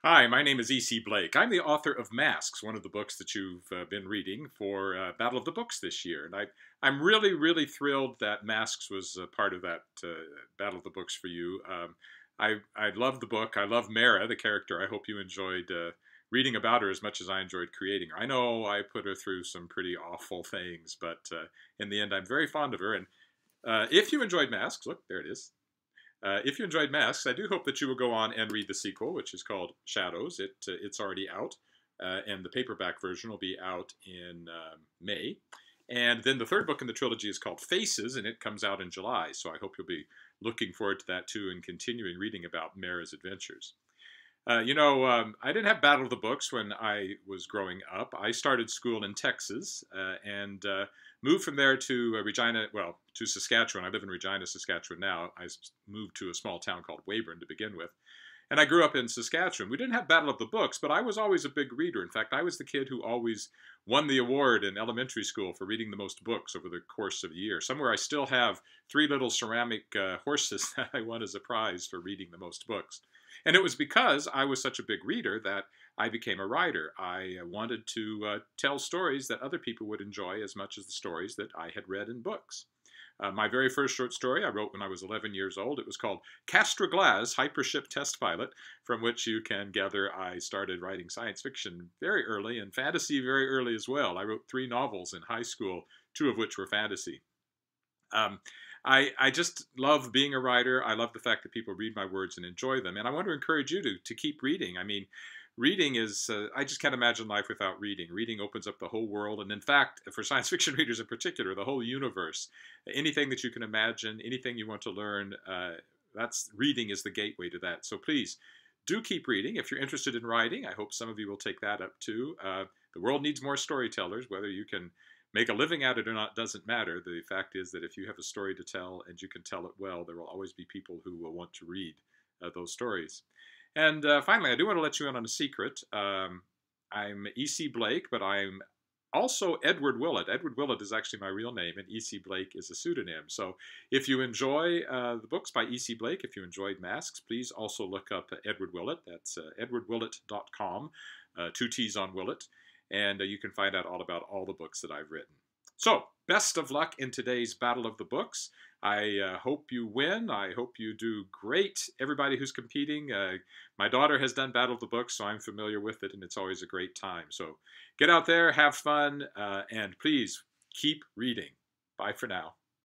Hi, my name is E.C. Blake. I'm the author of Masks, one of the books that you've been reading for Battle of the Books this year. And I'm really, really thrilled that Masks was part of that Battle of the Books for you. I love the book. I love Mara, the character. I hope you enjoyed reading about her as much as I enjoyed creating her. I know I put her through some pretty awful things, but in the end, I'm very fond of her. And if you enjoyed Masks, look, there it is. If you enjoyed Masks, I do hope that you will go on and read the sequel, which is called Shadows. It's already out, and the paperback version will be out in May. And then the third book in the trilogy is called Faces, and it comes out in July. So I hope you'll be looking forward to that too and continuing reading about Mara's adventures. I didn't have Battle of the Books when I was growing up. I started school in Texas and moved from there to to Saskatchewan. I live in Regina, Saskatchewan now. I moved to a small town called Weyburn to begin with. And I grew up in Saskatchewan. We didn't have Battle of the Books, but I was always a big reader. In fact, I was the kid who always won the award in elementary school for reading the most books over the course of the year. Somewhere I still have 3 little ceramic horses that I won as a prize for reading the most books. And it was because I was such a big reader that I became a writer. I wanted to tell stories that other people would enjoy as much as the stories that I had read in books. My very first short story I wrote when I was 11 years old. It was called Castra Glass, Hypership Test Pilot, from which you can gather I started writing science fiction very early and fantasy very early as well. I wrote 3 novels in high school, 2 of which were fantasy. I just love being a writer. I love the fact that people read my words and enjoy them. And I want to encourage you to keep reading. I mean, reading is, I just can't imagine life without reading. Reading opens up the whole world. And in fact, for science fiction readers in particular, the whole universe. Anything that you can imagine, anything you want to learn, reading is the gateway to that. So please, do keep reading. If you're interested in writing, I hope some of you will take that up too. The world needs more storytellers. Whether you can make a living at it or not doesn't matter. The fact is that if you have a story to tell and you can tell it well, there will always be people who will want to read those stories. And finally, I do want to let you in on a secret. I'm E.C. Blake, but I'm also Edward Willett. Edward Willett is actually my real name, and E.C. Blake is a pseudonym. So if you enjoy the books by E.C. Blake, if you enjoyed Masks, please also look up Edward Willett. That's edwardwillett.com, 2 T's on Willett. And you can find out all about all the books that I've written. So, best of luck in today's Battle of the Books. I hope you win. I hope you do great, everybody who's competing. My daughter has done Battle of the Books, so I'm familiar with it, and it's always a great time. So, get out there, have fun, and please keep reading. Bye for now.